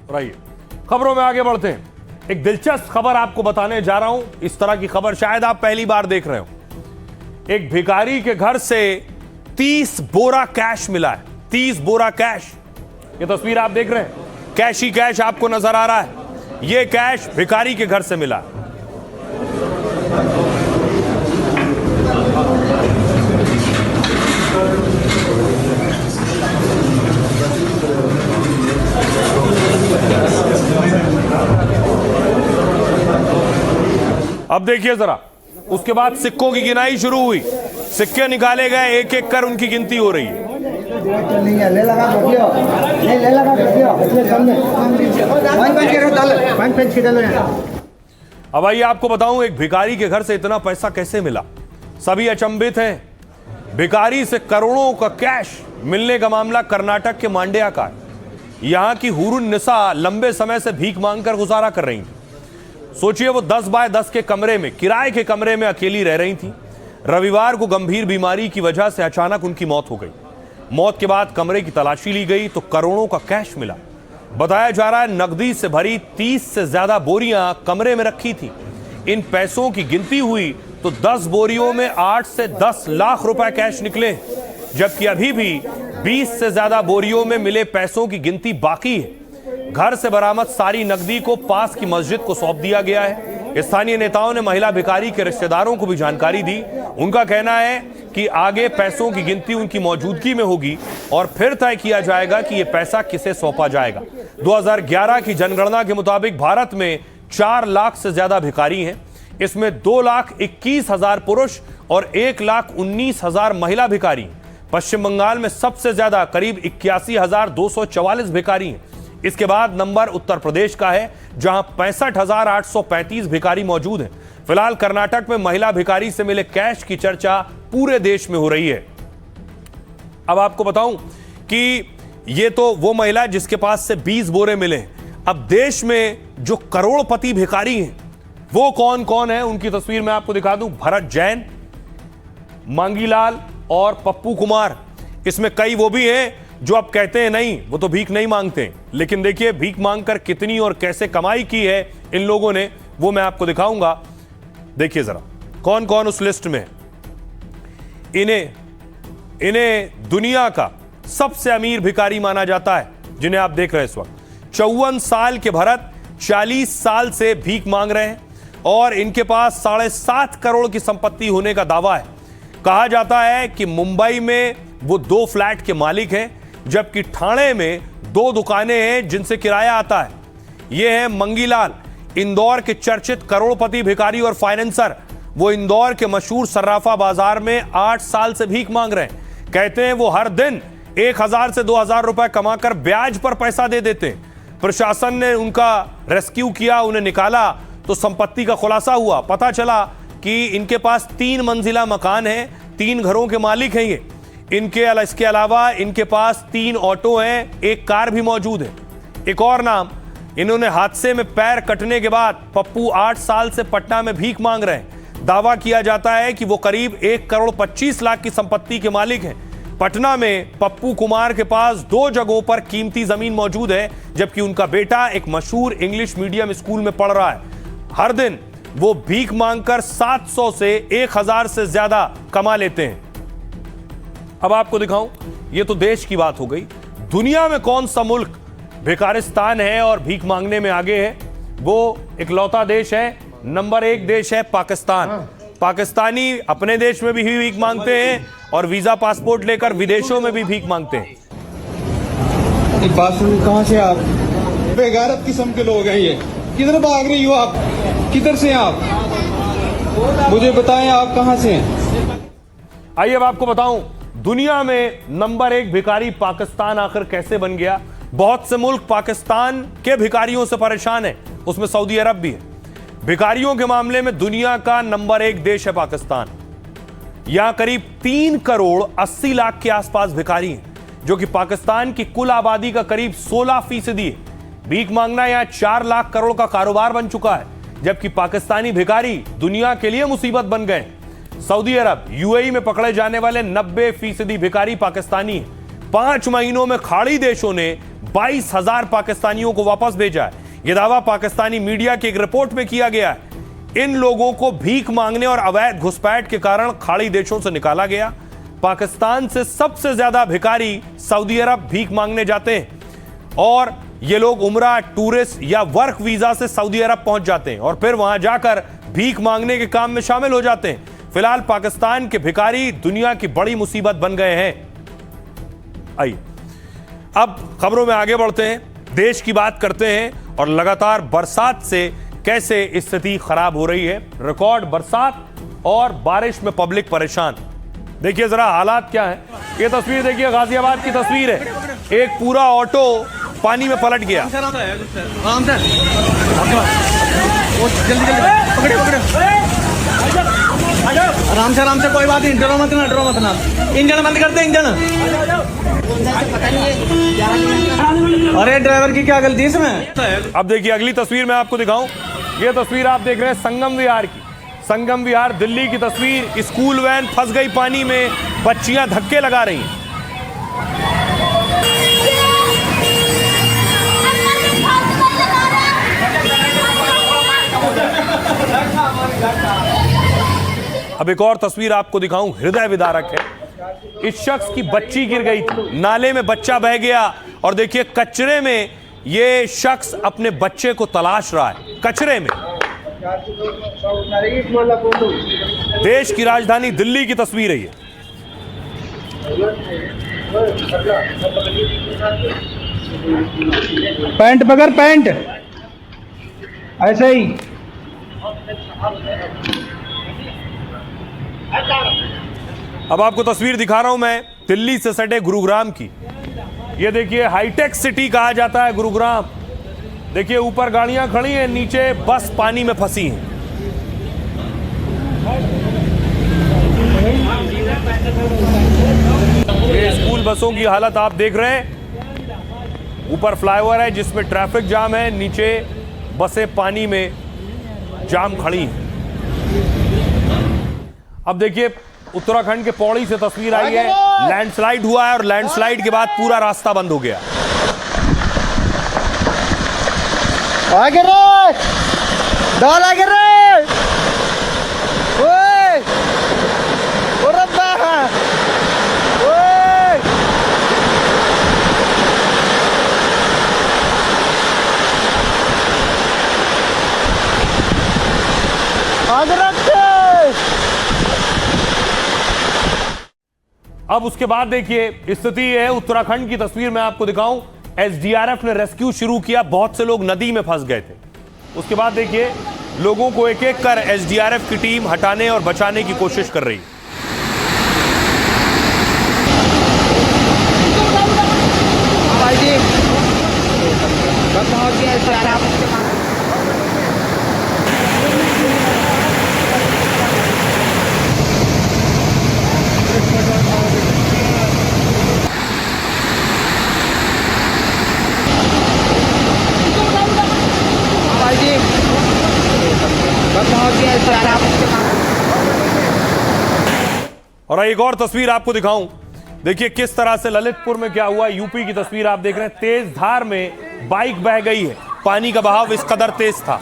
रहिए, खबरों में आगे बढ़ते हैं। एक दिलचस्प खबर आपको बताने जा रहा हूं। इस तरह की खबर शायद आप पहली बार देख रहे हो। एक भिखारी के घर से 30 बोरा कैश मिला है। 30 बोरा कैश। ये तस्वीर आप देख रहे हैं, कैश ही कैश आपको नजर आ रहा है। ये कैश भिखारी के घर से मिला। अब देखिए जरा, उसके बाद सिक्कों की गिनाई शुरू हुई। सिक्के निकाले गए, एक एक कर उनकी गिनती हो रही है। अब आइए आपको बताऊं, एक भिखारी के घर से इतना पैसा कैसे मिला। सभी अचंभित हैं। भिखारी से करोड़ों का कैश मिलने का मामला कर्नाटक के मांड्या का है। यहां की हुरुन निसा लंबे समय से भीख मांगकर गुजारा कर रही थी। सोचिए, वो 10 बाय 10 के कमरे में, किराए के कमरे में अकेली रह रही थी। रविवार को गंभीर बीमारी की वजह से अचानक उनकी मौत हो गई। मौत के बाद कमरे की तलाशी ली गई तो करोड़ों का कैश मिला। बताया जा रहा है नकदी से भरी 30 से ज्यादा बोरियां कमरे में रखी थी। इन पैसों की गिनती हुई तो 10 बोरियों में 8 से 10 लाख रुपए कैश निकले, जबकि अभी भी 20 से ज्यादा बोरियों में मिले पैसों की गिनती बाकी है। घर से बरामद सारी नकदी को पास की मस्जिद को सौंप दिया गया है। स्थानीय नेताओं ने महिला भिखारी के रिश्तेदारों को भी जानकारी दी। उनका कहना है कि आगे पैसों की गिनती उनकी मौजूदगी में होगी और फिर तय किया जाएगा कि यह पैसा किसे सौंपा जाएगा। 2011 की जनगणना के मुताबिक भारत में 4 लाख से ज्यादा भिखारी हैं। इसमें 2,21,000 पुरुष और 1,19,000 महिला भिखारी। पश्चिम बंगाल में सबसे ज्यादा करीब 81,244 भिखारी हैं। इसके बाद नंबर उत्तर प्रदेश का है, जहां 65,835 भिखारी मौजूद हैं। फिलहाल कर्नाटक में महिला भिखारी से मिले कैश की चर्चा पूरे देश में हो रही है। अब आपको बताऊं कि ये तो वो महिला जिसके पास से 20 बोरे मिले। अब देश में जो करोड़पति भिखारी हैं वो कौन कौन है, उनकी तस्वीर मैं आपको दिखा दूं। भरत जैन, मांगीलाल और पप्पू कुमार। इसमें कई वो भी हैं जो अब कहते हैं नहीं, वो तो भीख नहीं मांगते। लेकिन देखिए भीख मांगकर कितनी और कैसे कमाई की है इन लोगों ने, वो मैं आपको दिखाऊंगा। देखिए जरा कौन कौन उस लिस्ट में है। इन्हें दुनिया का सबसे अमीर भिखारी माना जाता है, जिन्हें आप देख रहे हैं इस वक्त। 54 साल के भरत 40 साल से भीख मांग रहे हैं और इनके पास 7.5 करोड़ की संपत्ति होने का दावा है। कहा जाता है कि मुंबई में वो 2 फ्लैट के मालिक हैं, जबकि ठाणे में 2 दुकानें हैं जिनसे किराया आता है। ये है मंगीलाल, इंदौर के चर्चित करोड़पति भिखारी और फाइनेंसर। वो इंदौर के मशहूर सर्राफा बाजार में 8 साल से भीख मांग रहे हैं। कहते हैं वो हर दिन 1,000 से 2,000 रुपए कमाकर ब्याज पर पैसा दे देते हैं। प्रशासन ने उनका रेस्क्यू किया, उन्हें निकाला तो संपत्ति का खुलासा हुआ। पता चला कि इनके पास 3 मंजिला मकान है, 3 घरों के मालिक हैं ये। इसके अलावा इनके पास 3 ऑटो हैं, 1 कार भी मौजूद है। एक और नाम, इन्होंने हादसे में पैर कटने के बाद पप्पू 8 साल से पटना में भीख मांग रहे हैं। दावा किया जाता है कि वो करीब 1 करोड़ 25 लाख की संपत्ति के मालिक हैं। पटना में पप्पू कुमार के पास 2 जगहों पर कीमती जमीन मौजूद है, जबकि उनका बेटा एक मशहूर इंग्लिश मीडियम स्कूल में पढ़ रहा है। हर दिन वो भीख मांगकर 700 से 1,000 से ज्यादा कमा लेते हैं। अब आपको दिखाऊं, ये तो देश की बात हो गई। दुनिया में कौन सा मुल्क भिखारिस्तान है और भीख मांगने में आगे है? वो इकलौता देश है, नंबर 1 देश है पाकिस्तान। पाकिस्तानी अपने देश में भी भीख मांगते हैं और वीजा पासपोर्ट लेकर विदेशों में भी भीख मांगते हैं। कहां से आप? बेगैरत किस्म के लोग हैं ये। किधर भाग रही हो आप? किधर से आप? मुझे बताएं आप कहां से हैं? आइए अब आपको बताऊं, दुनिया में नंबर 1 भिखारी पाकिस्तान आखिर कैसे बन गया। बहुत से मुल्क पाकिस्तान के भिखारियों से परेशान है, उसमें सऊदी अरब भी है। भिखारियों के मामले में दुनिया का नंबर 1 देश है पाकिस्तान। यहां करीब 3 करोड़ 80 लाख के आसपास भिखारी हैं, जो कि पाकिस्तान की कुल आबादी का करीब 16% है। भीख मांगना यहां 4 लाख करोड़ का कारोबार बन चुका है, जबकि पाकिस्तानी भिखारी दुनिया के लिए मुसीबत बन गए। सऊदी अरब, यूएई में पकड़े जाने वाले 90% भिखारी पाकिस्तानी हैं। 5 महीनों में खाड़ी देशों ने 22,000 पाकिस्तानियों को वापस भेजा है। यह दावा पाकिस्तानी मीडिया की एक रिपोर्ट में किया गया है। इन लोगों को भीख मांगने और अवैध घुसपैठ के कारण खाड़ी देशों से निकाला गया। पाकिस्तान से सबसे ज्यादा भिखारी सऊदी अरब भीख मांगने जाते हैं और ये लोग उम्रा, टूरिस्ट या वर्क वीजा से सऊदी अरब पहुंच जाते हैं और फिर वहां जाकर भीख मांगने के काम में शामिल हो जाते हैं। फिलहाल पाकिस्तान के भिखारी दुनिया की बड़ी मुसीबत बन गए हैं। आइए अब खबरों में आगे बढ़ते हैं, देश की बात करते हैं और लगातार बरसात से कैसे स्थिति खराब हो रही है। रिकॉर्ड बरसात और बारिश में पब्लिक परेशान। देखिए जरा हालात क्या है। ये तस्वीर देखिए, गाजियाबाद की तस्वीर है। एक पूरा ऑटो पानी में पलट गया। आराम से कोई बात नहीं, डरो मत ना। इंजन बंद करते, इंजन। अरे ड्राइवर की क्या गलती है इसमें। अब देखिए अगली तस्वीर मैं आपको दिखाऊं। ये तस्वीर आप देख रहे हैं संगम विहार की। संगम विहार दिल्ली की तस्वीर। स्कूल वैन फंस गई पानी में, बच्चियां धक्के लगा रही हैं। अब एक और तस्वीर आपको दिखाऊं, हृदय विदारक है। इस शख्स की बच्ची गिर गई थी, नाले में बच्चा बह गया और देखिए कचरे में ये शख्स अपने बच्चे को तलाश रहा है, कचरे में। देश की राजधानी दिल्ली की तस्वीर है ये। पैंट पकड़, पैंट ऐसे ही। अब आपको तस्वीर दिखा रहा हूं मैं दिल्ली से सटे गुरुग्राम की। ये देखिए हाईटेक सिटी कहा जाता है गुरुग्राम। देखिए ऊपर गाड़ियां खड़ी हैं, नीचे बस पानी में फंसी हैं। ये स्कूल बसों की हालत आप देख रहे हैं। ऊपर फ्लाईओवर है जिसमें ट्रैफिक जाम है, नीचे बसें पानी में जाम खड़ी हैं। अब देखिए उत्तराखंड के पौड़ी से तस्वीर आई है। लैंडस्लाइड हुआ है और लैंडस्लाइड के बाद पूरा रास्ता बंद हो गया। आगे रे, डाल आगे रे। ओए, ओ रब्बा, ओए। आगे रखते। अब उसके बाद देखिए स्थिति है उत्तराखंड की तस्वीर मैं आपको दिखाऊं। एसडीआरएफ ने रेस्क्यू शुरू किया, बहुत से लोग नदी में फंस गए थे। उसके बाद देखिए लोगों को एक एक कर एसडीआरएफ की टीम हटाने और बचाने की कोशिश कर रही है। और एक और तस्वीर आपको दिखाऊं। देखिए किस तरह से ललितपुर में क्या हुआ। यूपी की तस्वीर आप देख रहे हैं। तेज धार में बाइक बह गई है, पानी का बहाव इस कदर तेज था।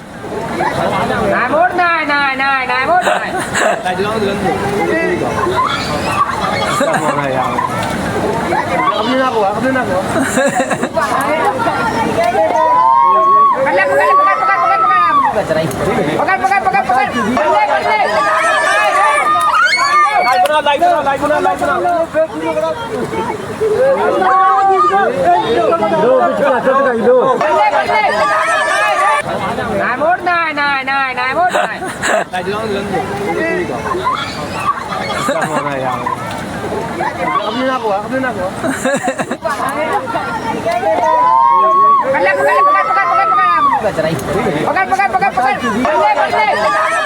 पकड़